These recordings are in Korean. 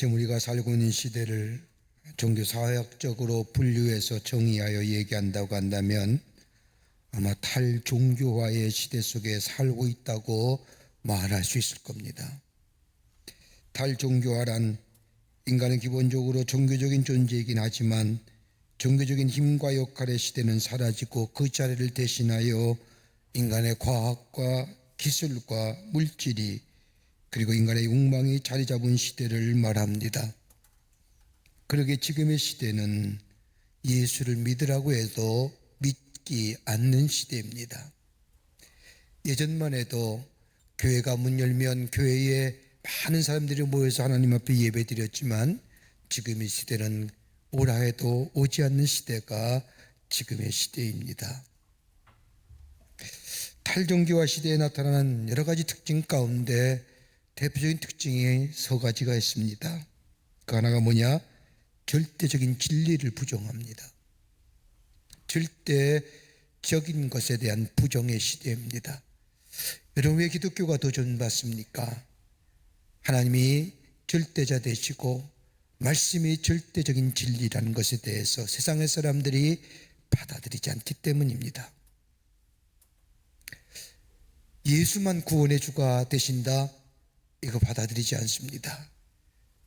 지금 우리가 살고 있는 시대를 종교사역적으로 분류해서 정의하여 얘기한다고 한다면 아마 탈종교화의 시대 속에 살고 있다고 말할 수 있을 겁니다. 탈종교화란 인간은 기본적으로 종교적인 존재이긴 하지만 종교적인 힘과 역할의 시대는 사라지고 그 자리를 대신하여 인간의 과학과 기술과 물질이 그리고 인간의 욕망이 자리 잡은 시대를 말합니다. 그러게 지금의 시대는 예수를 믿으라고 해도 믿지 않는 시대입니다. 예전만 해도 교회가 문 열면 교회에 많은 사람들이 모여서 하나님 앞에 예배드렸지만 지금의 시대는 오라 해도 오지 않는 시대가 지금의 시대입니다. 탈종교화 시대에 나타나는 여러 가지 특징 가운데 대표적인 특징이 세 가지가 있습니다. 그 하나가 뭐냐? 절대적인 진리를 부정합니다. 절대적인 것에 대한 부정의 시대입니다. 여러분, 왜 기독교가 도전받습니까? 하나님이 절대자 되시고 말씀이 절대적인 진리라는 것에 대해서 세상의 사람들이 받아들이지 않기 때문입니다. 예수만 구원의 주가 되신다? 이거 받아들이지 않습니다.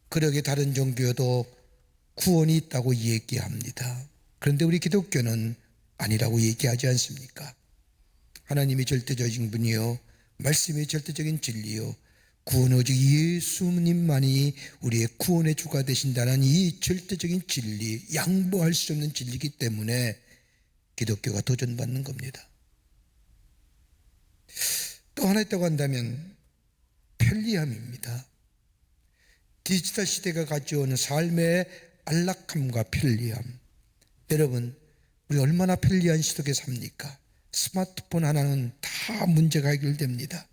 그러게 다른 종교도 구원이 있다고 얘기합니다. 그런데 우리 기독교는 아니라고 얘기하지 않습니까? 하나님이 절대적인 분이요, 말씀이 절대적인 진리요, 구원 오직 예수님만이 우리의 구원의 주가 되신다는 이 절대적인 진리, 양보할 수 없는 진리이기 때문에 기독교가 도전받는 겁니다. 또 하나 있다고 한다면 편리함입니다. 디지털 시대가 가져오는 삶의 안락함과 편리함. 여러분, 우리 얼마나 편리한 시대에 삽니까? 스마트폰 하나는 다 문제가 해결됩니다.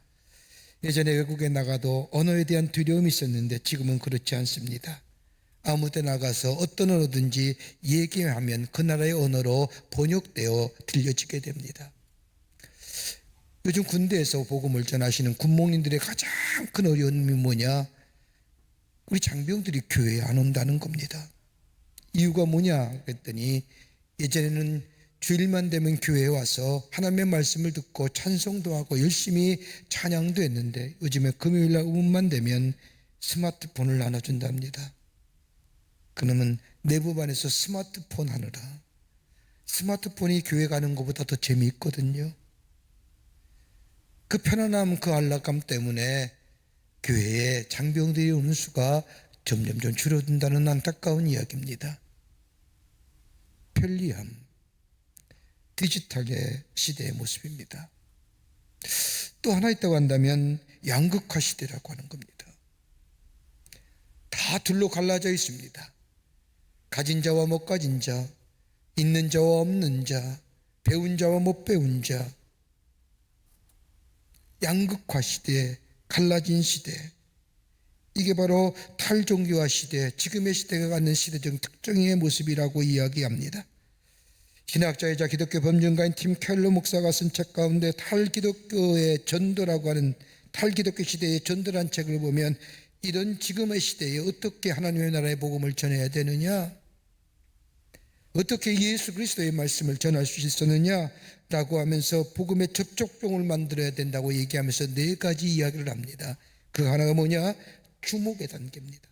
예전에 외국에 나가도 언어에 대한 두려움이 있었는데 지금은 그렇지 않습니다. 아무 데 나가서 어떤 언어든지 얘기하면 그 나라의 언어로 번역되어 들려지게 됩니다. 요즘 군대에서 복음을 전하시는 군목님들의 가장 큰 어려움이 뭐냐? 우리 장병들이 교회에 안 온다는 겁니다. 이유가 뭐냐 그랬더니 예전에는 주일만 되면 교회에 와서 하나님의 말씀을 듣고 찬송도 하고 열심히 찬양도 했는데 요즘에 금요일날 오후만 되면 스마트폰을 나눠준답니다. 그러면 내부반에서 스마트폰 하느라 스마트폰이 교회 가는 것보다 더 재미있거든요. 그 편안함, 그 안락감 때문에 교회에 장병들이 오는 수가 점점 줄어든다는 안타까운 이야기입니다. 편리함, 디지털의 시대의 모습입니다. 또 하나 있다고 한다면 양극화 시대라고 하는 겁니다. 다 둘로 갈라져 있습니다. 가진 자와 못 가진 자, 있는 자와 없는 자, 배운 자와 못 배운 자, 양극화 시대, 갈라진 시대, 이게 바로 탈종교화 시대, 지금의 시대가 갖는 시대적 특징의 모습이라고 이야기합니다. 신학자이자 기독교 범증가인 팀 켈러 목사가 쓴 책 가운데 탈기독교의 전도라고 하는 탈기독교 시대의 전도라는 책을 보면 이런 지금의 시대에 어떻게 하나님의 나라의 복음을 전해야 되느냐, 어떻게 예수 그리스도의 말씀을 전할 수 있었느냐라고 하면서 복음의 접촉종을 만들어야 된다고 얘기하면서 4가지 이야기를 합니다. 그 하나가 뭐냐? 주목의 단계입니다.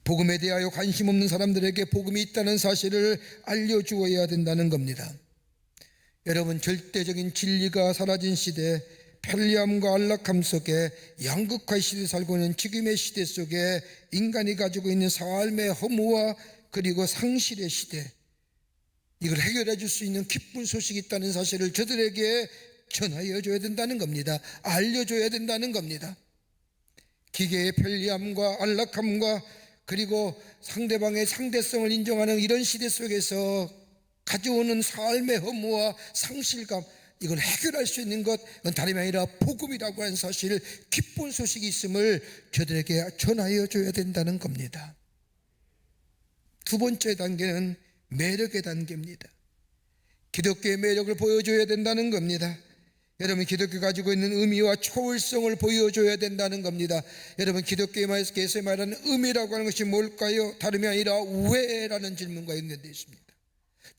복음에 대하여 관심 없는 사람들에게 복음이 있다는 사실을 알려주어야 된다는 겁니다. 여러분, 절대적인 진리가 사라진 시대, 편리함과 안락함 속에 양극화의 시대에 살고 있는 지금의 시대 속에 인간이 가지고 있는 삶의 허무와 그리고 상실의 시대, 이걸 해결해 줄 수 있는 기쁜 소식이 있다는 사실을 저들에게 전하여 줘야 된다는 겁니다. 알려줘야 된다는 겁니다. 기계의 편리함과 안락함과 그리고 상대방의 상대성을 인정하는 이런 시대 속에서 가져오는 삶의 허무와 상실감, 이걸 해결할 수 있는 것은 다름이 아니라 복음이라고 하는 사실, 기쁜 소식이 있음을 저들에게 전하여 줘야 된다는 겁니다. 두 번째 단계는 매력의 단계입니다. 기독교의 매력을 보여줘야 된다는 겁니다. 여러분, 기독교가 가지고 있는 의미와 초월성을 보여줘야 된다는 겁니다. 여러분, 기독교에서 말하는 의미라고 하는 것이 뭘까요? 다름이 아니라 왜라는 질문과 연관되어 있습니다.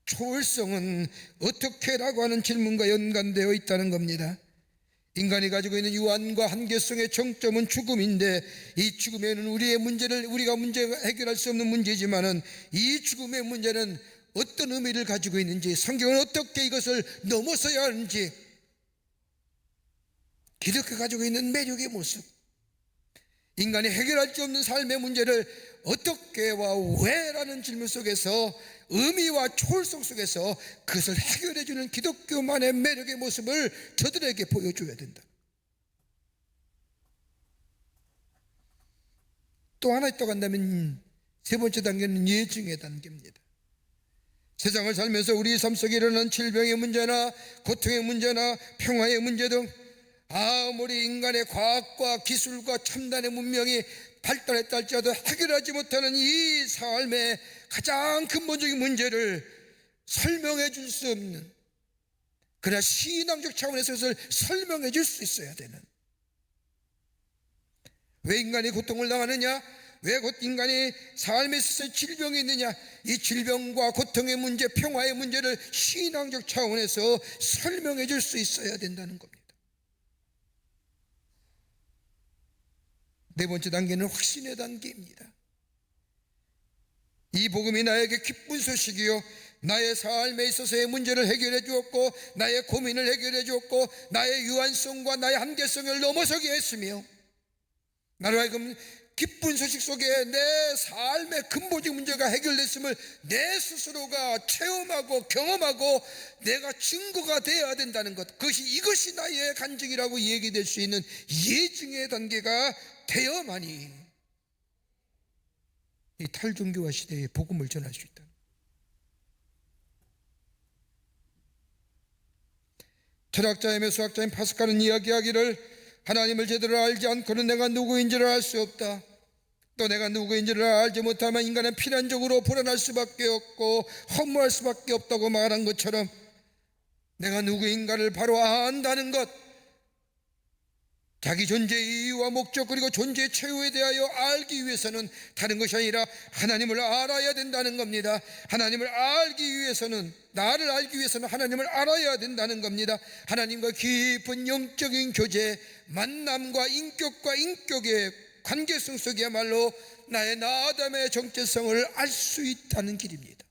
초월성은 어떻게라고 하는 질문과 연관되어 있다는 겁니다. 인간이 가지고 있는 유한과 한계성의 정점은 죽음인데, 이 죽음에는 우리가 해결할 수 없는 문제지만은, 이 죽음의 문제는 어떤 의미를 가지고 있는지, 성경은 어떻게 이것을 넘어서야 하는지, 기독교가 가지고 있는 매력의 모습, 인간이 해결할 수 없는 삶의 문제를 어떻게와 왜라는 질문 속에서, 의미와 초월성 속에서 그것을 해결해 주는 기독교만의 매력의 모습을 저들에게 보여줘야 된다. 또 하나 있다고 한다면 세 번째 단계는 예증의 단계입니다. 세상을 살면서 우리 삶 속에 일어나는 질병의 문제나 고통의 문제나 평화의 문제 등 아무리 인간의 과학과 기술과 첨단의 문명이 발달했다 할지라도 해결하지 못하는 이 삶의 가장 근본적인 문제를 설명해 줄 수 없는, 그러나 신앙적 차원에서 그것을 설명해 줄 수 있어야 되는, 왜 인간이 고통을 당하느냐, 왜 인간이 삶에 있어서 질병이 있느냐, 이 질병과 고통의 문제, 평화의 문제를 신앙적 차원에서 설명해 줄 수 있어야 된다는 겁니다. 네 번째 단계는 확신의 단계입니다. 이 복음이 나에게 기쁜 소식이요, 나의 삶에 있어서의 문제를 해결해 주었고, 나의 고민을 해결해 주었고, 나의 유한성과 나의 한계성을 넘어서게 했으며, 나로 하여금 기쁜 소식 속에 내 삶의 근본적 문제가 해결됐음을 내 스스로가 체험하고 경험하고 내가 증거가 되어야 된다는 것, 이것이 나의 간증이라고 얘기될 수 있는 예증의 단계가 되어야만이 이 탈종교화 시대에 복음을 전할 수 있다. 철학자이며 수학자인 파스칼은 이야기하기를, 하나님을 제대로 알지 않고는 내가 누구인지를 알 수 없다. 또 내가 누구인지를 알지 못하면 인간은 필연적으로 불안할 수밖에 없고 허무할 수밖에 없다고 말한 것처럼, 내가 누구인가를 바로 안다는 것, 자기 존재의 이유와 목적 그리고 존재의 최후에 대하여 알기 위해서는 다른 것이 아니라 하나님을 알아야 된다는 겁니다. 하나님을 알기 위해서는, 나를 알기 위해서는 하나님을 알아야 된다는 겁니다. 하나님과 깊은 영적인 교제, 만남과 인격과 인격의 관계성 속이야말로 나의 아담의 정체성을 알 수 있다는 길입니다.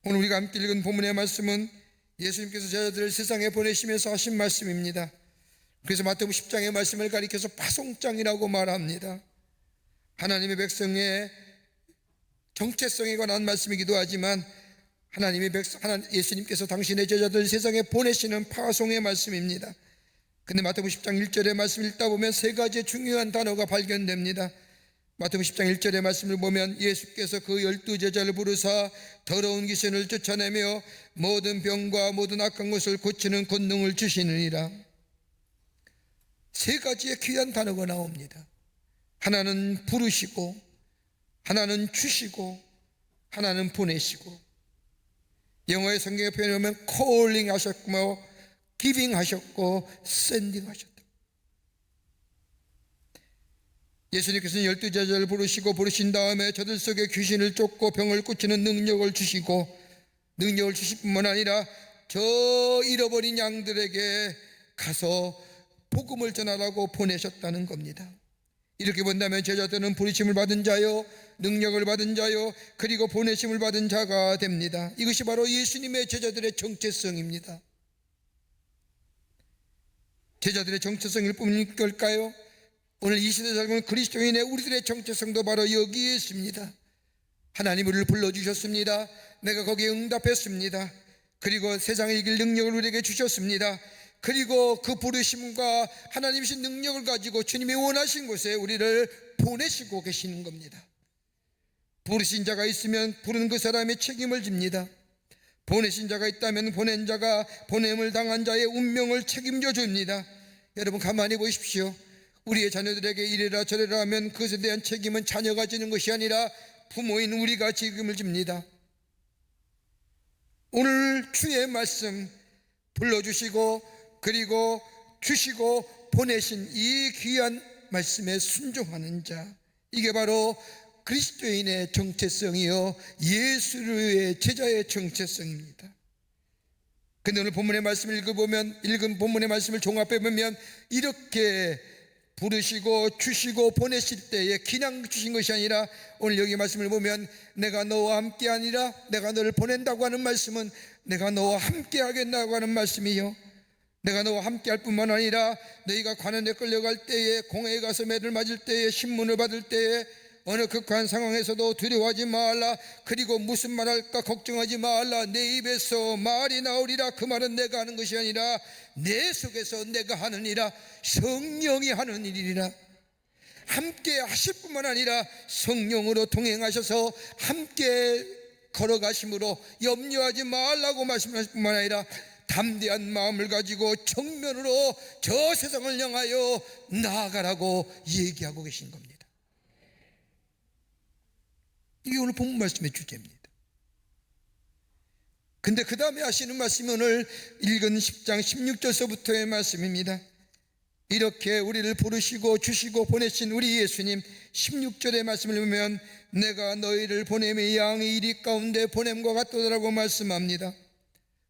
오늘 우리가 함께 읽은 본문의 말씀은 예수님께서 제자들을 세상에 보내시면서 하신 말씀입니다. 그래서 마태복음 10장의 말씀을 가리켜서 파송장이라고 말합니다. 하나님의 백성의 정체성에 관한 말씀이기도 하지만 예수님께서 당신의 제자들을 세상에 보내시는 파송의 말씀입니다. 근데 마태복음 10장 1절의 말씀 읽다 보면 세 가지의 중요한 단어가 발견됩니다. 마태복음 10장 1절의 말씀을 보면 예수께서 그 12제자를 부르사 더러운 귀신을 쫓아내며 모든 병과 모든 악한 것을 고치는 권능을 주시느니라. 세 가지의 귀한 단어가 나옵니다. 하나는 부르시고, 하나는 주시고, 하나는 보내시고. 영어의 성경에 표현하면 calling 하셨고, giving 하셨고, sending 하셨다. 예수님께서는 12제자를 부르신 다음에 저들 속에 귀신을 쫓고 병을 고치는 능력을 주실 뿐만 아니라 저 잃어버린 양들에게 가서 복음을 전하라고 보내셨다는 겁니다. 이렇게 본다면 제자들은 부르심을 받은 자요, 능력을 받은 자요, 그리고 보내심을 받은 자가 됩니다. 이것이 바로 예수님의 제자들의 정체성입니다. 제자들의 정체성일 뿐일 걸까요? 오늘 이 시대에 살고 그리스도인의 우리들의 정체성도 바로 여기에 있습니다. 하나님 우리를 불러주셨습니다. 내가 거기에 응답했습니다. 그리고 세상을 이길 능력을 우리에게 주셨습니다. 그리고 그 부르심과 하나님이신 능력을 가지고 주님이 원하신 곳에 우리를 보내시고 계시는 겁니다. 부르신 자가 있으면 부른 그 사람의 책임을 집니다. 보내신 자가 있다면 보낸 자가 보냄을 당한 자의 운명을 책임져 줍니다. 여러분 가만히 보십시오. 우리의 자녀들에게 이래라 저래라 하면 그것에 대한 책임은 자녀가 지는 것이 아니라 부모인 우리가 책임을 집니다. 오늘 주의 말씀 불러주시고 그리고 주시고 보내신 이 귀한 말씀에 순종하는 자, 이게 바로 그리스도인의 정체성이요 예수의 제자의 정체성입니다. 근데 오늘 본문의 말씀을 읽은 본문의 말씀을 종합해 보면 이렇게 부르시고 주시고 보내실 때에 그냥 주신 것이 아니라 오늘 여기 말씀을 보면 내가 너와 함께 아니라 내가 너를 보낸다고 하는 말씀은 내가 너와 함께 하겠다고 하는 말씀이요, 내가 너와 함께 할 뿐만 아니라 너희가 관원에 끌려갈 때에, 공회에 가서 매를 맞을 때에, 신문을 받을 때에 어느 극한 상황에서도 두려워하지 말라. 그리고 무슨 말할까 걱정하지 말라. 내 입에서 말이 나오리라. 그 말은 내가 하는 것이 아니라 내 속에서 내가 하느니라. 성령이 하는 일이라. 함께 하실 뿐만 아니라 성령으로 동행하셔서 함께 걸어가심으로 염려하지 말라고 말씀하실 뿐만 아니라 담대한 마음을 가지고 정면으로 저 세상을 향하여 나아가라고 얘기하고 계신 겁니다. 이게 오늘 본문 말씀의 주제입니다. 근데 그 다음에 하시는 말씀이 오늘 읽은 10장 16절서부터의 말씀입니다. 이렇게 우리를 부르시고 주시고 보내신 우리 예수님 16절의 말씀을 보면 내가 너희를 보냄의 양의 이리 가운데 보냄과 같도다라고 말씀합니다.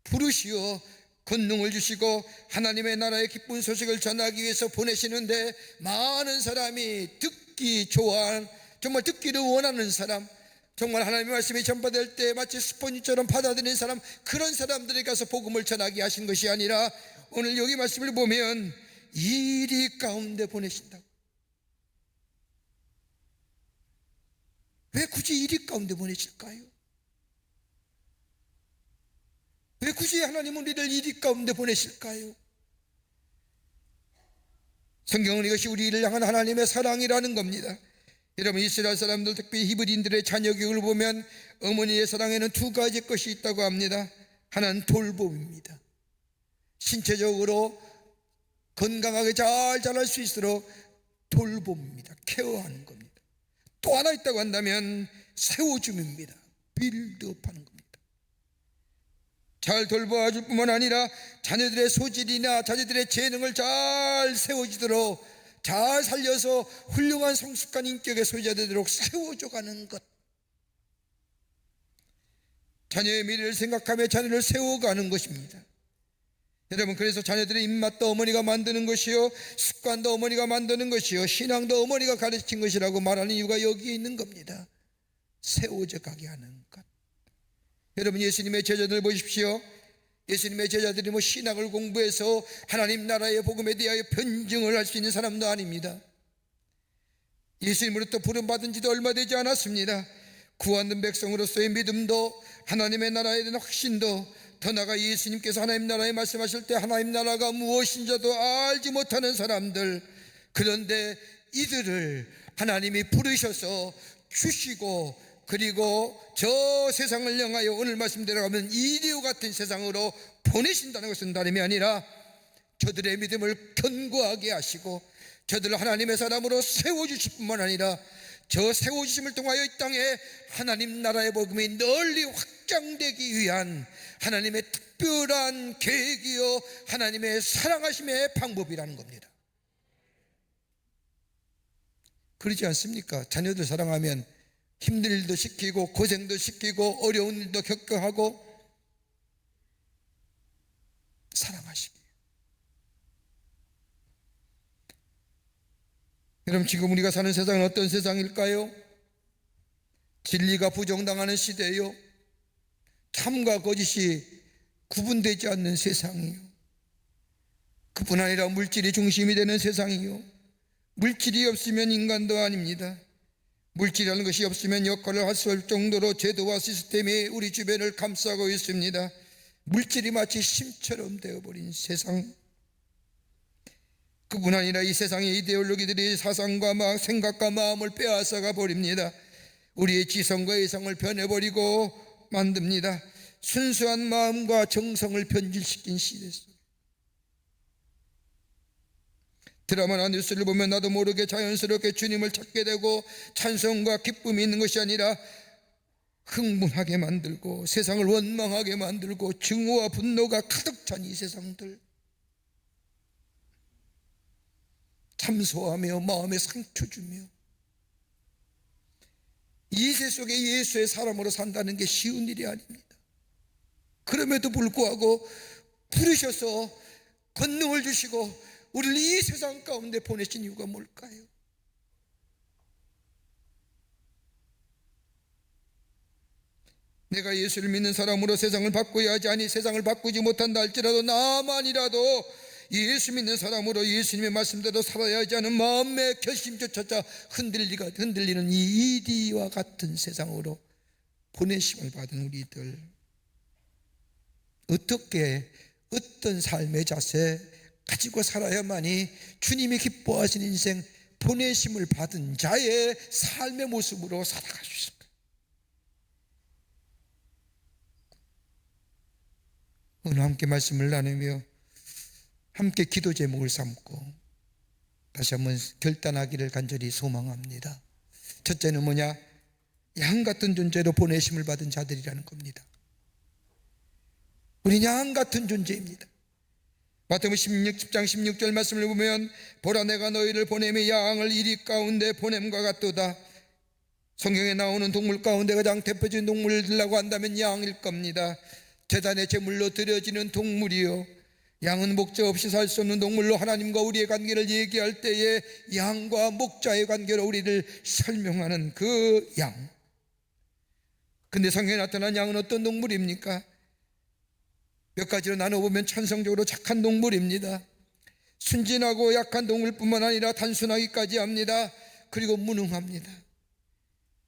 부르시어 권능을 주시고 하나님의 나라의 기쁜 소식을 전하기 위해서 보내시는데 많은 사람이 듣기 좋아하는, 정말 듣기를 원하는 사람, 정말 하나님의 말씀이 전파될 때 마치 스폰지처럼 받아들이는 사람, 그런 사람들에게 가서 복음을 전하게 하신 것이 아니라 오늘 여기 말씀을 보면 이리 가운데 보내신다고. 왜 굳이 이리 가운데 보내실까요? 왜 굳이 하나님은 우리를 이리 가운데 보내실까요? 성경은 이것이 우리를 향한 하나님의 사랑이라는 겁니다. 여러분, 이스라엘 사람들, 특히 히브리인들의 자녀 교육을 보면 어머니의 사랑에는 두 가지 것이 있다고 합니다. 하나는 돌봄입니다. 신체적으로 건강하게 잘 자랄 수 있도록 돌봄입니다. 케어하는 겁니다. 또 하나 있다고 한다면 세워줌입니다. 빌드업하는 겁니다. 잘 돌봐줄 뿐만 아니라 자녀들의 소질이나 자녀들의 재능을 잘 세워지도록, 잘 살려서 훌륭한 성숙한 인격의 소유자 되도록 세워줘가는 것. 자녀의 미래를 생각하며 자녀를 세워가는 것입니다. 여러분, 그래서 자녀들의 입맛도 어머니가 만드는 것이요, 습관도 어머니가 만드는 것이요, 신앙도 어머니가 가르친 것이라고 말하는 이유가 여기에 있는 겁니다. 세워져 가게 하는 것. 여러분, 예수님의 제자들 보십시오. 예수님의 제자들이 신학을 공부해서 하나님 나라의 복음에 대하여 변증을 할 수 있는 사람도 아닙니다. 예수님으로부터 부름받은 지도 얼마 되지 않았습니다. 구원된 백성으로서의 믿음도, 하나님의 나라에 대한 확신도, 더 나아가 예수님께서 하나님 나라에 말씀하실 때 하나님 나라가 무엇인지도 알지 못하는 사람들, 그런데 이들을 하나님이 부르셔서 주시고 그리고 저 세상을 향하여 오늘 말씀대로 가면 이리와 같은 세상으로 보내신다는 것은 다름이 아니라 저들의 믿음을 견고하게 하시고 저들을 하나님의 사람으로 세워주실 뿐만 아니라 저 세워주심을 통하여 이 땅에 하나님 나라의 복음이 널리 확장되기 위한 하나님의 특별한 계획이요, 하나님의 사랑하심의 방법이라는 겁니다. 그러지 않습니까? 자녀들 사랑하면 힘든 일도 시키고 고생도 시키고 어려운 일도 겪어하고 사랑하시기에. 여러분, 지금 우리가 사는 세상은 어떤 세상일까요? 진리가 부정당하는 시대요, 참과 거짓이 구분되지 않는 세상이요, 그뿐 아니라 물질이 중심이 되는 세상이요, 물질이 없으면 인간도 아닙니다. 물질이라는 것이 없으면 역할을 할 수 없을 정도로 제도와 시스템이 우리 주변을 감싸고 있습니다. 물질이 마치 심처럼 되어버린 세상. 그뿐 아니라 이 세상의 이데올로기들이 사상과 생각과 마음을 빼앗아가 버립니다. 우리의 지성과 이성을 변해버리고 만듭니다. 순수한 마음과 정성을 변질시킨 시대 속에 드라마나 뉴스를 보면 나도 모르게 자연스럽게 주님을 찾게 되고 찬송과 기쁨이 있는 것이 아니라 흥분하게 만들고 세상을 원망하게 만들고 증오와 분노가 가득 찬 이 세상들, 참소하며 마음에 상처 주며 이 세 속에 예수의 사람으로 산다는 게 쉬운 일이 아닙니다. 그럼에도 불구하고 부르셔서 권능을 주시고 우리를 이 세상 가운데 보내신 이유가 뭘까요? 내가 예수를 믿는 사람으로 세상을 바꿔야 하지, 아니 세상을 바꾸지 못한다 할지라도 나만이라도 예수 믿는 사람으로 예수님의 말씀대로 살아야 하지 않은 마음의 결심조차 흔들리는 이 이디와 같은 세상으로 보내심을 받은 우리들, 어떻게 어떤 삶의 자세 가지고 살아야만이 주님이 기뻐하시는 인생, 보내심을 받은 자의 삶의 모습으로 살아갈 수 있을까요? 오늘 함께 말씀을 나누며 함께 기도 제목을 삼고 다시 한번 결단하기를 간절히 소망합니다. 첫째는 뭐냐? 양 같은 존재로 보내심을 받은 자들이라는 겁니다. 우리 양 같은 존재입니다. 마태복음 10장 16절 말씀을 보면 보라 내가 너희를 보내며 양을 이리 가운데 보냄과 같도다. 성경에 나오는 동물 가운데 가장 대표적인 동물이라고 한다면 양일 겁니다. 제단의 제물로 드려지는 동물이요, 양은 목자 없이 살 수 없는 동물로 하나님과 우리의 관계를 얘기할 때에 양과 목자의 관계로 우리를 설명하는 그 양. 근데 성경에 나타난 양은 어떤 동물입니까? 몇 가지로 나눠보면 천성적으로 착한 동물입니다. 순진하고 약한 동물뿐만 아니라 단순하기까지 합니다. 그리고 무능합니다.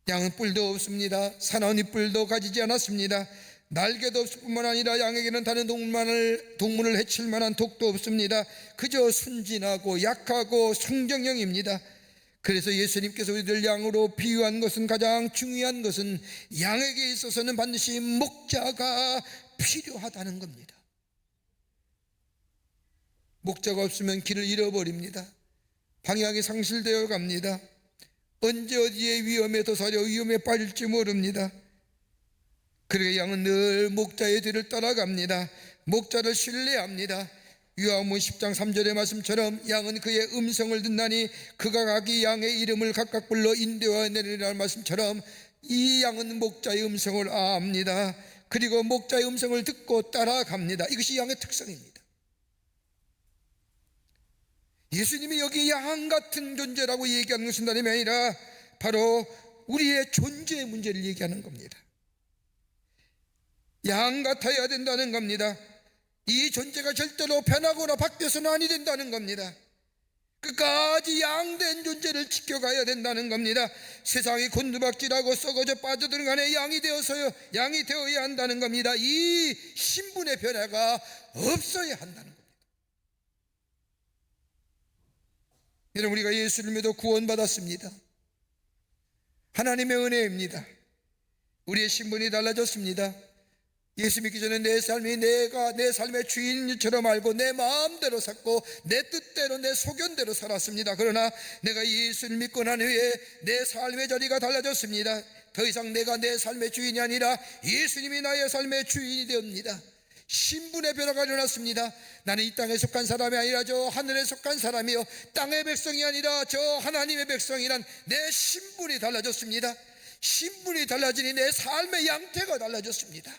양은 뿔도 없습니다. 사나운 뿔도 가지지 않았습니다. 날개도 없을 뿐만 아니라 양에게는 다른 동물을 해칠 만한 독도 없습니다. 그저 순진하고 약하고 성정형입니다. 그래서 예수님께서 우리들 양으로 비유한 것은, 가장 중요한 것은 양에게 있어서는 반드시 목자가 필요하다는 겁니다. 목자가 없으면 길을 잃어버립니다. 방향이 상실되어 갑니다. 언제 어디에 위험에 도사려 위험에 빠질지 모릅니다. 그러게 양은 늘 목자의 뒤를 따라갑니다. 목자를 신뢰합니다. 요한복음 10장 3절의 말씀처럼 양은 그의 음성을 듣나니 그가 가기 양의 이름을 각각 불러 인도하여 내리라는 말씀처럼 이 양은 목자의 음성을 압니다. 그리고 목자의 음성을 듣고 따라갑니다. 이것이 양의 특성입니다. 예수님이 여기 양 같은 존재라고 얘기하는 것은 다름이 아니라 바로 우리의 존재의 문제를 얘기하는 겁니다. 양 같아야 된다는 겁니다. 이 존재가 절대로 변하거나 바뀌어서는 아니 된다는 겁니다. 끝까지 양된 존재를 지켜가야 된다는 겁니다. 세상이 곤두박질하고 썩어져 빠져드는 간에 양이 되어야 한다는 겁니다. 이 신분의 변화가 없어야 한다는 겁니다. 여러분, 우리가 예수를 믿어 구원받았습니다. 하나님의 은혜입니다. 우리의 신분이 달라졌습니다. 예수 믿기 전에 내 삶이 내가 내 삶의 주인처럼 알고 내 마음대로 살고 내 뜻대로 내 소견대로 살았습니다. 그러나 내가 예수를 믿고 난 후에 내 삶의 자리가 달라졌습니다. 더 이상 내가 내 삶의 주인이 아니라 예수님이 나의 삶의 주인이 되옵니다. 신분의 변화가 일어났습니다. 나는 이 땅에 속한 사람이 아니라 저 하늘에 속한 사람이요, 땅의 백성이 아니라 저 하나님의 백성이란 내 신분이 달라졌습니다. 신분이 달라지니 내 삶의 양태가 달라졌습니다.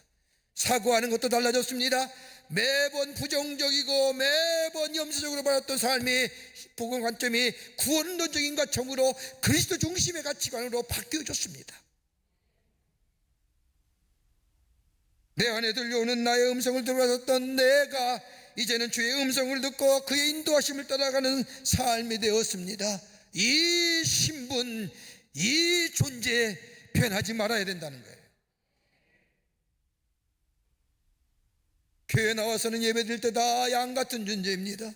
사고하는 것도 달라졌습니다. 매번 부정적이고 매번 염세적으로 바랐던 삶이, 복음 관점이 구원론적인 가청으로 그리스도 중심의 가치관으로 바뀌어졌습니다. 내 안에 들려오는 나의 음성을 들어왔던 내가 이제는 주의 음성을 듣고 그의 인도하심을 따라가는 삶이 되었습니다. 이 신분, 이 존재 변하지 말아야 된다는 거예요. 교회 나와서는 예배드릴 때 다 양 같은 존재입니다.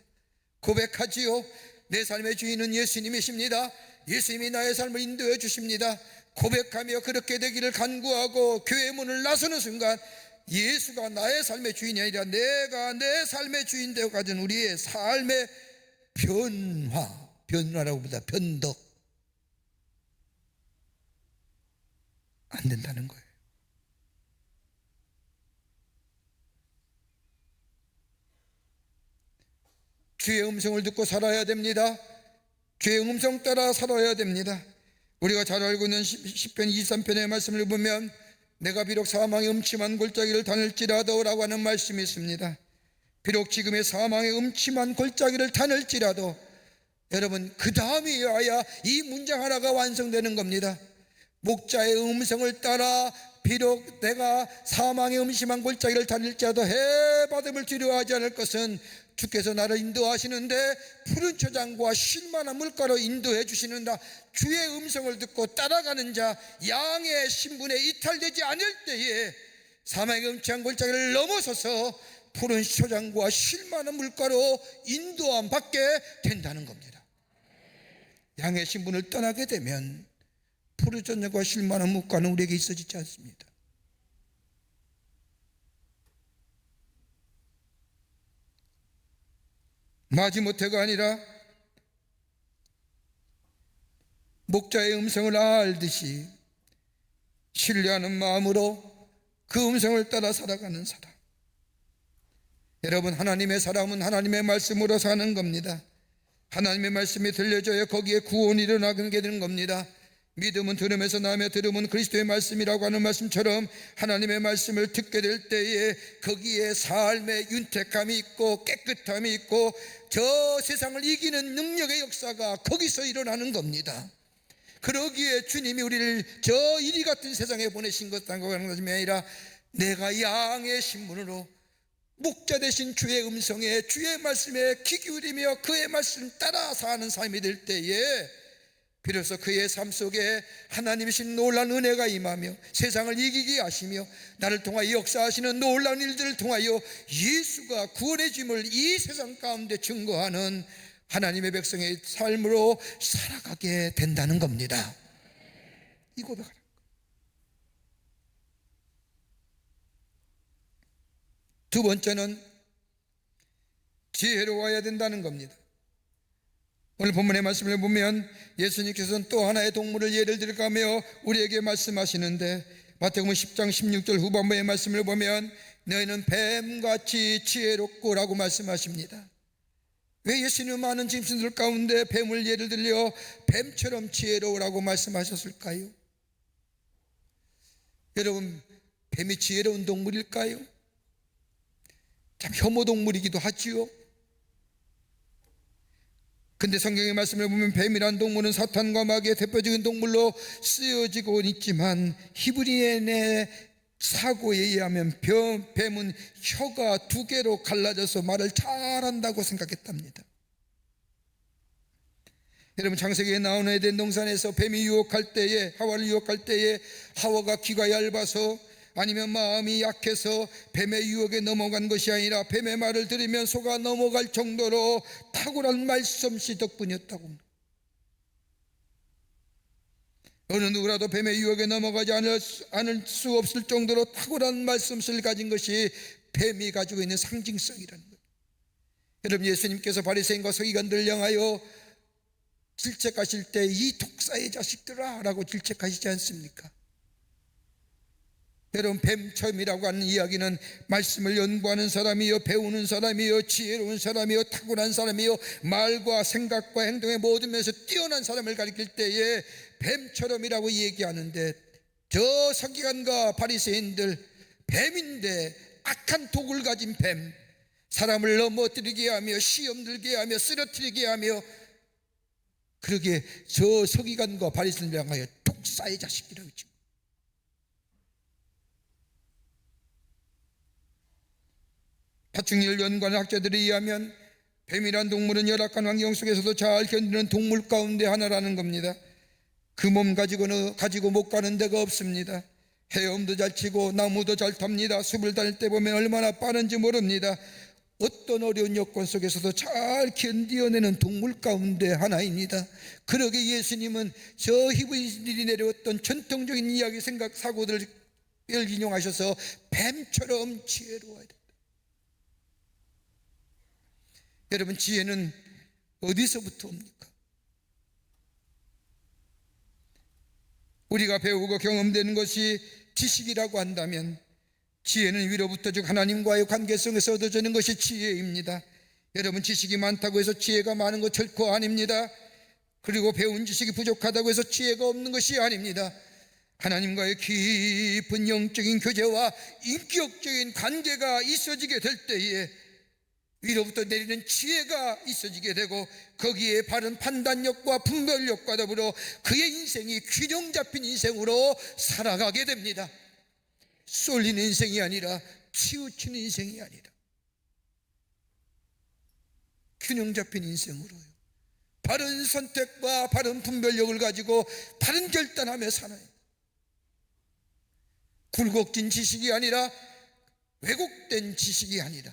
고백하지요. 내 삶의 주인은 예수님이십니다. 예수님이 나의 삶을 인도해 주십니다. 고백하며 그렇게 되기를 간구하고 교회 문을 나서는 순간 예수가 나의 삶의 주인이 아니라 내가 내 삶의 주인 되어 가진 우리의 삶의 변화라고 보다 변덕 안 된다는 거예요. 주의 음성을 듣고 살아야 됩니다. 주의 음성 따라 살아야 됩니다. 우리가 잘 알고 있는 시편 23편의 말씀을 보면 내가 비록 사망의 음침한 골짜기를 다닐지라도 라고 하는 말씀이 있습니다. 비록 지금의 사망의 음침한 골짜기를 다닐지라도, 여러분, 그 다음이 와야 이 문장 하나가 완성되는 겁니다. 목자의 음성을 따라 비록 내가 사망의 음침한 골짜기를 다닐지라도 해받음을 두려워하지 않을 것은 주께서 나를 인도하시는데 푸른 초장과 쉴만한 물가로 인도해 주시는다. 주의 음성을 듣고 따라가는 자, 양의 신분에 이탈되지 않을 때에 사망의 음침한 골짜기를 넘어서서 푸른 초장과 쉴만한 물가로 인도함 받게 된다는 겁니다. 양의 신분을 떠나게 되면 푸른 초장과 쉴만한 물가는 우리에게 있어지지 않습니다. 마지못해가 아니라 목자의 음성을 알듯이 신뢰하는 마음으로 그 음성을 따라 살아가는 사람. 여러분, 하나님의 사람은 하나님의 말씀으로 사는 겁니다. 하나님의 말씀이 들려줘야 거기에 구원이 일어나게 되는 겁니다. 믿음은 들음에서 나며 들음은 그리스도의 말씀이라고 하는 말씀처럼 하나님의 말씀을 듣게 될 때에 거기에 삶의 윤택함이 있고 깨끗함이 있고 저 세상을 이기는 능력의 역사가 거기서 일어나는 겁니다. 그러기에 주님이 우리를 저 이리 같은 세상에 보내신 것이라고 하는 것이 아니라 내가 양의 신분으로 목자 되신 주의 음성에, 주의 말씀에 귀 기울이며 그의 말씀 따라 사는 삶이 될 때에 비로소 그의 삶 속에 하나님이신 놀라운 은혜가 임하며 세상을 이기게 하시며 나를 통하여 역사하시는 놀라운 일들을 통하여 예수가 구원의 짐을 이 세상 가운데 증거하는 하나님의 백성의 삶으로 살아가게 된다는 겁니다. 이 고백하라. 두 번째는 지혜로워야 된다는 겁니다. 오늘 본문의 말씀을 보면 예수님께서는 또 하나의 동물을 예를 들어가며 우리에게 말씀하시는데 마태복음 10장 16절 후반부의 말씀을 보면 너희는 뱀같이 지혜롭고라고 말씀하십니다. 왜 예수님은 많은 짐승들 가운데 뱀을 예를 들려 뱀처럼 지혜로우라고 말씀하셨을까요? 여러분, 뱀이 지혜로운 동물일까요? 참 혐오동물이기도 하지요. 근데 성경의 말씀을 보면 뱀이란 동물은 사탄과 마귀의 대표적인 동물로 쓰여지고 있지만 히브리인의 사고에 의하면 뱀은 혀가 두 개로 갈라져서 말을 잘한다고 생각했답니다. 여러분, 창세기에 나오는 에덴 동산에서 뱀이 유혹할 때에, 하와를 유혹할 때에 하와가 귀가 얇아서 아니면 마음이 약해서 뱀의 유혹에 넘어간 것이 아니라 뱀의 말을 들으면 속아 넘어갈 정도로 탁월한 말씀씨 덕분이었다고. 어느 누구라도 뱀의 유혹에 넘어가지 않을 수 없을 정도로 탁월한 말씀씨를 가진 것이 뱀이 가지고 있는 상징성이라는 거예요. 여러분, 예수님께서 바리새인과 서기관들을 향하여 질책하실 때 이 독사의 자식들아 라고 질책하시지 않습니까? 여러분, 뱀처럼이라고 하는 이야기는 말씀을 연구하는 사람이요, 배우는 사람이요, 지혜로운 사람이요, 탁월한 사람이요, 말과 생각과 행동의 모든 면에서 뛰어난 사람을 가리킬 때에 뱀처럼이라고 얘기하는데, 저 서기관과 바리새인들 뱀인데 악한 독을 가진 뱀, 사람을 넘어뜨리게 하며 시험 들게 하며 쓰러뜨리게 하며, 그러기에 저 서기관과 바리새인들 향하여 독사의 자식이라고 했죠. 파충류를 연구하는 학자들에 의하면 뱀이란 동물은 열악한 환경 속에서도 잘 견디는 동물 가운데 하나라는 겁니다. 그 몸 가지고 못 가는 데가 없습니다. 헤엄도 잘 치고 나무도 잘 탑니다. 숲을 다닐 때 보면 얼마나 빠른지 모릅니다. 어떤 어려운 여건 속에서도 잘 견디어내는 동물 가운데 하나입니다. 그러게 예수님은 저 히브리인들이 내려왔던 전통적인 이야기, 생각, 사고들을 인용하셔서 뱀처럼 지혜로워야 된다. 여러분, 지혜는 어디서부터 옵니까? 우리가 배우고 경험되는 것이 지식이라고 한다면 지혜는 위로부터 즉 하나님과의 관계성에서 얻어지는 것이 지혜입니다. 여러분, 지식이 많다고 해서 지혜가 많은 것 결코 아닙니다. 그리고 배운 지식이 부족하다고 해서 지혜가 없는 것이 아닙니다. 하나님과의 깊은 영적인 교제와 인격적인 관계가 있어지게 될 때에 위로부터 내리는 지혜가 있어지게 되고, 거기에 바른 판단력과 분별력과 더불어 그의 인생이 균형 잡힌 인생으로 살아가게 됩니다. 쏠리는 인생이 아니라 치우치는 인생이 아니라 균형 잡힌 인생으로요, 바른 선택과 바른 분별력을 가지고 바른 결단하며 살아요. 굴곡진 지식이 아니라 왜곡된 지식이 아니라.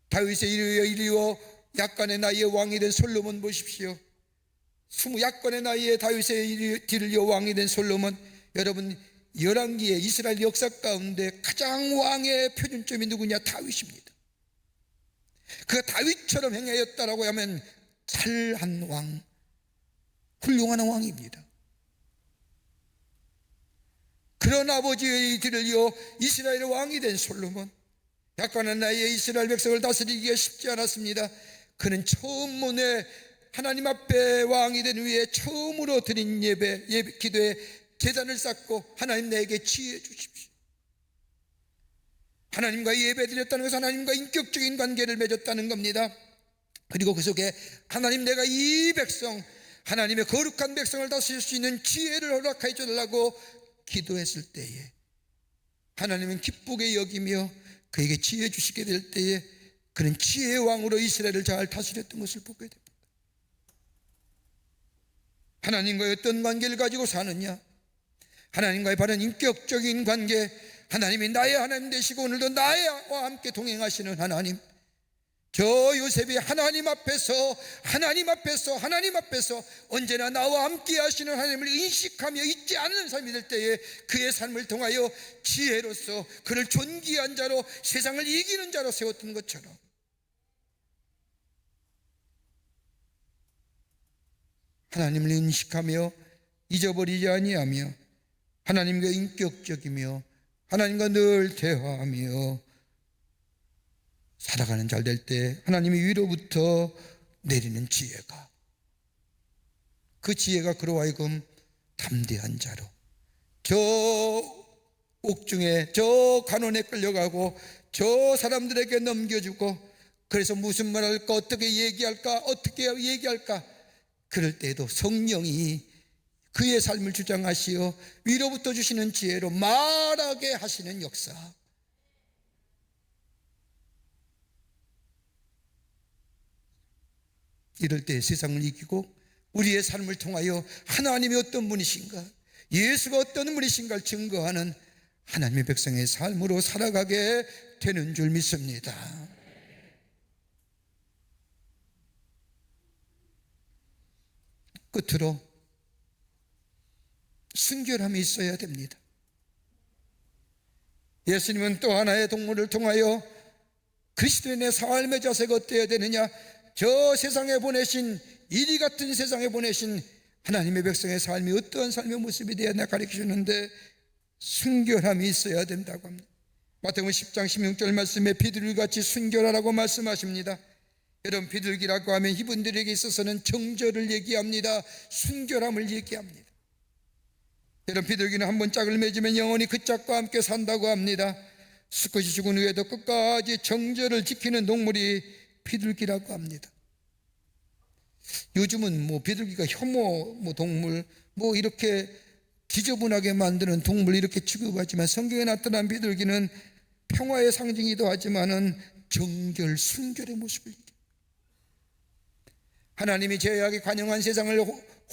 다윗의 이리워 약간의 나이에 왕이 된 솔로몬 보십시오. 약간의 나이에 다윗의 뒤를 이어 왕이 된 솔로몬, 여러분, 열왕기의 이스라엘 역사 가운데 가장 왕의 표준점이 누구냐? 다윗입니다. 그가 다윗처럼 행하였다라고 하면 잘한 왕, 훌륭한 왕입니다. 그런 아버지의 뒤를 이어 이스라엘의 왕이 된 솔로몬, 약간의 나이에 이스라엘 백성을 다스리기가 쉽지 않았습니다. 그는 처음문에 하나님 앞에 왕이 된 후에 처음으로 드린 예배 기도에 제단을 쌓고, 하나님 내게 지혜 주십시오. 하나님과 예배 드렸다는 것은 하나님과 인격적인 관계를 맺었다는 겁니다. 그리고 그 속에 하나님, 내가 이 백성, 하나님의 거룩한 백성을 다스릴 수 있는 지혜를 허락해 주려고 기도했을 때에 하나님은 기쁘게 여기며 그에게 지혜 주시게 될 때에 그는 지혜의 왕으로 이스라엘을 잘 다스렸던 것을 보게 됩니다. 하나님과의 어떤 관계를 가지고 사느냐? 하나님과의 바른 인격적인 관계, 하나님이 나의 하나님 되시고 오늘도 나와 함께 동행하시는 하나님, 저 요셉이 하나님 앞에서 언제나 나와 함께 하시는 하나님을 인식하며 잊지 않는 삶이 될 때에 그의 삶을 통하여 지혜로서 그를 존귀한 자로, 세상을 이기는 자로 세웠던 것처럼 하나님을 인식하며 잊어버리지 아니하며 하나님과 인격적이며 하나님과 늘 대화하며 살아가는 잘 될 때 하나님이 위로부터 내리는 지혜가, 그 지혜가 그로 하여금 담대한 자로, 저 옥중에 저 간원에 끌려가고 저 사람들에게 넘겨주고, 그래서 무슨 말 할까, 어떻게 얘기할까, 그럴 때에도 성령이 그의 삶을 주장하시어 위로부터 주시는 지혜로 말하게 하시는 역사. 이럴 때 세상을 이기고 우리의 삶을 통하여 하나님이 어떤 분이신가, 예수가 어떤 분이신가를 증거하는 하나님의 백성의 삶으로 살아가게 되는 줄 믿습니다. 끝으로 순결함이 있어야 됩니다. 예수님은 또 하나의 동물을 통하여 그리스도인의 삶의 자세가 어때야 되느냐, 저 세상에 보내신, 이리 같은 세상에 보내신 하나님의 백성의 삶이 어떠한 삶의 모습이 되어야 하나 가르치셨는데, 순결함이 있어야 된다고 합니다. 마태복음 10장 16절 말씀에 비둘기같이 순결하라고 말씀하십니다. 여러분, 비둘기라고 하면 이분들에게 있어서는 정절을 얘기합니다. 순결함을 얘기합니다. 여러분, 비둘기는 한번 짝을 맺으면 영원히 그 짝과 함께 산다고 합니다. 수컷이 죽은 후에도 끝까지 정절을 지키는 동물이 비둘기라고 합니다. 요즘은 비둘기가 혐오 동물, 이렇게 지저분하게 만드는 동물 이렇게 취급하지만, 성경에 나타난 비둘기는 평화의 상징이기도 하지만은 정결, 순결의 모습을 얘기합니다. 하나님이 죄악에 관영한 세상을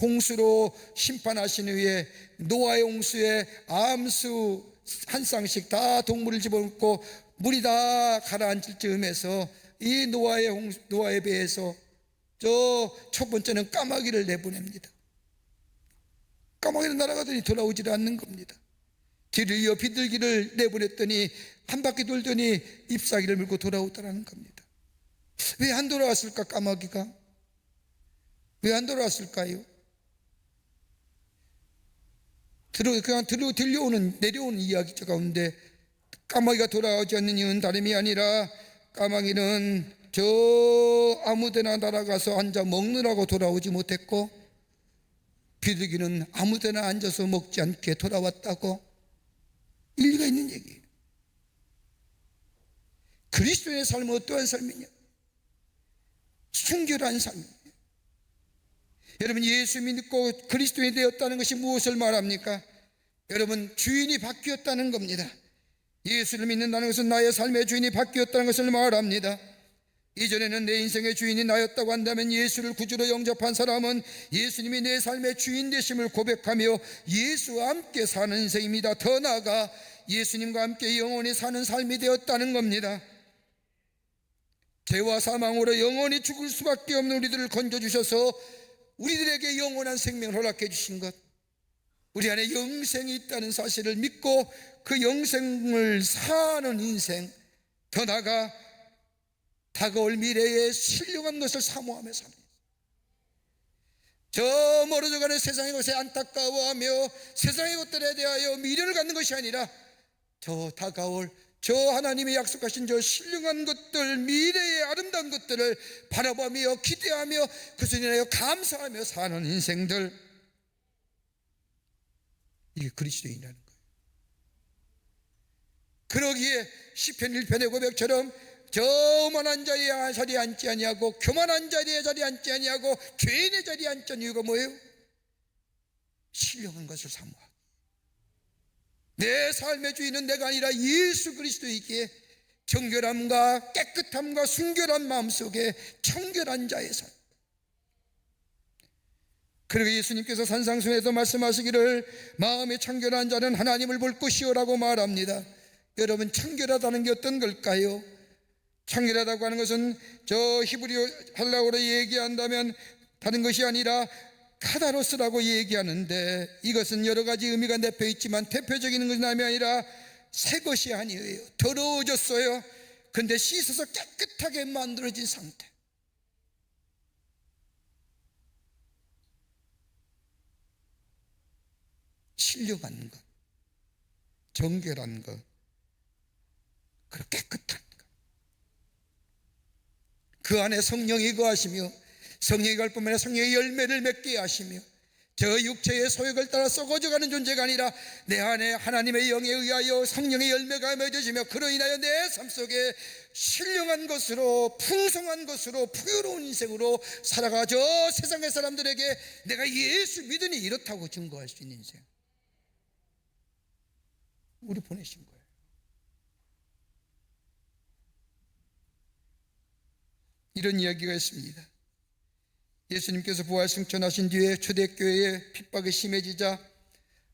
홍수로 심판하신 후에 노아의 홍수에 암수 한 쌍씩 다 동물을 집어넣고 물이 다 가라앉을 즈음에서 이 노아의 배에서 저 첫 번째는 까마귀를 내보냅니다. 까마귀는 날아가더니 돌아오질 않는 겁니다. 뒤를 이어 비둘기를 내보냈더니 한 바퀴 돌더니 잎사귀를 물고 돌아오더라는 겁니다. 왜 안 돌아왔을까? 까마귀가 왜 안 돌아왔을까요? 그냥 내려오는 이야기 가운데 까마귀가 돌아오지 않는 이유는 다름이 아니라 까마귀는 저 아무데나 날아가서 앉아 먹느라고 돌아오지 못했고, 비둘기는 아무데나 앉아서 먹지 않게 돌아왔다고. 일리가 있는 얘기예요. 그리스도의 삶은 어떠한 삶이냐? 순결한 삶이에요. 여러분, 예수 믿고 그리스도인이 되었다는 것이 무엇을 말합니까? 여러분, 주인이 바뀌었다는 겁니다. 예수를 믿는다는 것은 나의 삶의 주인이 바뀌었다는 것을 말합니다. 이전에는 내 인생의 주인이 나였다고 한다면 예수를 구주로 영접한 사람은 예수님이 내 삶의 주인 되심을 고백하며 예수와 함께 사는 인생입니다. 더 나아가 예수님과 함께 영원히 사는 삶이 되었다는 겁니다. 죄와 사망으로 영원히 죽을 수밖에 없는 우리들을 건져주셔서 우리들에게 영원한 생명을 허락해 주신 것, 우리 안에 영생이 있다는 사실을 믿고 그 영생을 사는 인생, 더 나아가 다가올 미래에 신령한 것을 사모하며 삽니다. 저 멀어져가는 세상의 것에 안타까워하며 세상의 것들에 대하여 미련을 갖는 것이 아니라 저 다가올 저 하나님이 약속하신 저 신령한 것들, 미래의 아름다운 것들을 바라보며 기대하며 그것을 인하여 감사하며 사는 인생들, 이게 그리스도인이라는 거예요. 그러기에 시편 1편의 고백처럼 저만한 자리에 자리에 앉지 아니하고 교만한 자리에 자리에 앉지 아니하고 죄인의 자리에 앉는 이유가 뭐예요? 신령한 것을 사모하기. 내 삶의 주인은 내가 아니라 예수 그리스도이기에 정결함과 깨끗함과 순결한 마음속에 청결한 자의 삶. 그리고 예수님께서 산상수에서 말씀하시기를 마음이 청결한 자는 하나님을 볼 것이요라고 말합니다. 여러분, 청결하다는 게 어떤 걸까요? 청결하다고 하는 것은 저 히브리어 헬라어로 얘기한다면 다른 것이 아니라 카다로스라고 얘기하는데, 이것은 여러 가지 의미가 내포 있지만 대표적인 것이 아니라 새 것이 아니에요. 더러워졌어요. 그런데 씻어서 깨끗하게 만들어진 상태. 신령한 것, 정결한 것, 그리고 깨끗한 것. 그 안에 성령이 거하시며 성령이 갈 뿐만 아니라 성령의 열매를 맺게 하시며 저 육체의 소욕을 따라 썩어져가는 존재가 아니라 내 안에 하나님의 영에 의하여 성령의 열매가 맺어지며 그로 인하여 내 삶 속에 신령한 것으로 풍성한 것으로 풍요로운 인생으로 살아가 저 세상의 사람들에게 내가 예수 믿으니 이렇다고 증거할 수 있는 인생, 우리 보내신 거예요. 이런 이야기가 있습니다. 예수님께서 부활 승천하신 뒤에 초대교회의 핍박이 심해지자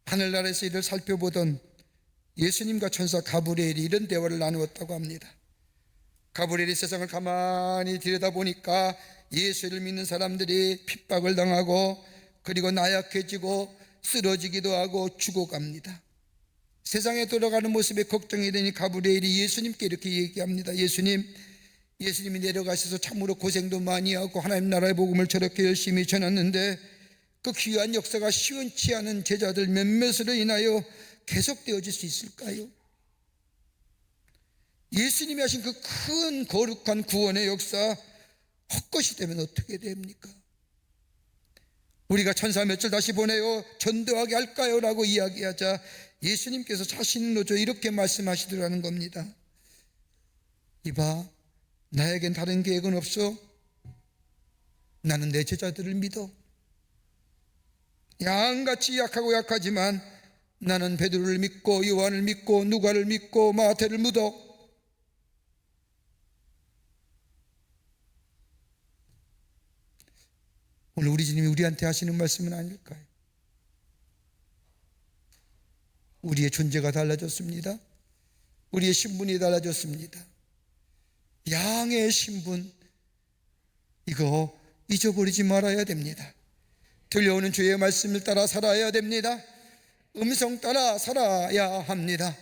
하늘나라에서 이를 살펴보던 예수님과 천사 가브리엘이 이런 대화를 나누었다고 합니다. 가브리엘이 세상을 가만히 들여다보니까 예수를 믿는 사람들이 핍박을 당하고 그리고 나약해지고 쓰러지기도 하고 죽어갑니다. 세상에 돌아가는 모습에 걱정이 되니 가브리엘이 예수님께 이렇게 얘기합니다. 예수님이 내려가셔서 참으로 고생도 많이 하고 하나님 나라의 복음을 저렇게 열심히 전했는데 그 귀한 역사가 시원치 않은 제자들 몇몇으로 인하여 계속되어질 수 있을까요? 예수님이 하신 그 큰 거룩한 구원의 역사 헛것이 되면 어떻게 됩니까? 우리가 천사 몇줄 다시 보내요 전도하게 할까요? 라고 이야기하자 예수님께서 자신으로 이렇게 말씀하시더라는 겁니다. 이봐, 나에겐 다른 계획은 없어. 나는 내 제자들을 믿어. 양같이 약하고 약하지만 나는 베드로를 믿고 요한을 믿고 누가를 믿고 마태를 믿어. 오늘 우리 주님이 우리한테 하시는 말씀은 아닐까요? 우리의 존재가 달라졌습니다. 우리의 신분이 달라졌습니다. 양의 신분, 이거 잊어버리지 말아야 됩니다. 들려오는 주의 말씀을 따라 살아야 됩니다. 음성 따라 살아야 합니다.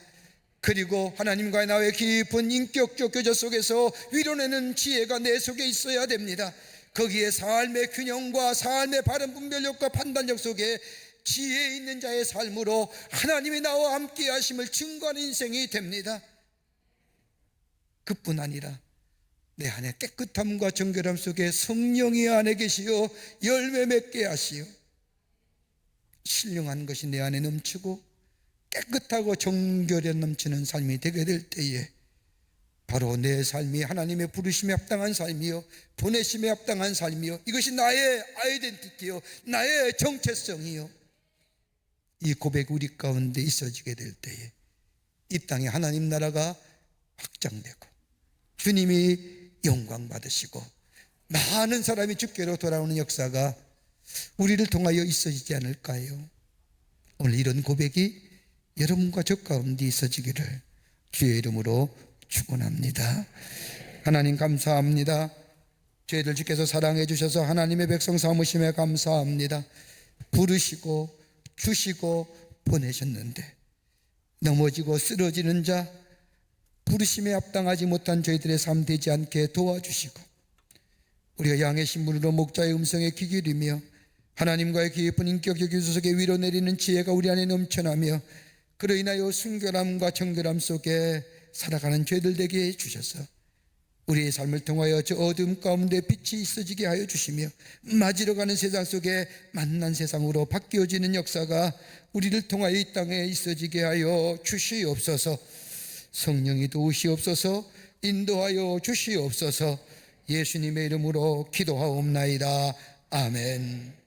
그리고 하나님과의 나의 깊은 인격적 교제 속에서 위로내는 지혜가 내 속에 있어야 됩니다. 거기에 삶의 균형과 삶의 바른 분별력과 판단력 속에 지혜 있는 자의 삶으로 하나님이 나와 함께 하심을 증거하는 인생이 됩니다. 그뿐 아니라 내 안에 깨끗함과 정결함 속에 성령이 안에 계시어 열매 맺게 하시어 신령한 것이 내 안에 넘치고 깨끗하고 정결에 넘치는 삶이 되게 될 때에 바로 내 삶이 하나님의 부르심에 합당한 삶이요 보내심에 합당한 삶이요 이것이 나의 아이덴티티요 나의 정체성이요 이 고백이 우리 가운데 있어지게 될 때에 이 땅에 하나님 나라가 확장되고 주님이 영광 받으시고 많은 사람이 주께로 돌아오는 역사가 우리를 통하여 있어지지 않을까요? 오늘 이런 고백이 여러분과 저 가운데 있어지기를 주의 이름으로 축원합니다. 하나님 감사합니다. 저희들 주께서 사랑해 주셔서 하나님의 백성 삼으심에 감사합니다. 부르시고 주시고 보내셨는데 넘어지고 쓰러지는 자 부르심에 합당하지 못한 저희들의 삶 되지 않게 도와주시고 우리가 양의 신분으로 목자의 음성에 귀 기울이며 하나님과의 깊은 인격적 교제 속에 위로 내리는 지혜가 우리 안에 넘쳐나며 그로 인하여 순결함과 정결함 속에 살아가는 죄들 되게 해주셔서 우리의 삶을 통하여 저 어둠 가운데 빛이 있어지게 하여 주시며 맞으러 가는 세상 속에 만난 세상으로 바뀌어지는 역사가 우리를 통하여 이 땅에 있어지게 하여 주시옵소서. 성령이 도우시옵소서. 인도하여 주시옵소서. 예수님의 이름으로 기도하옵나이다. 아멘.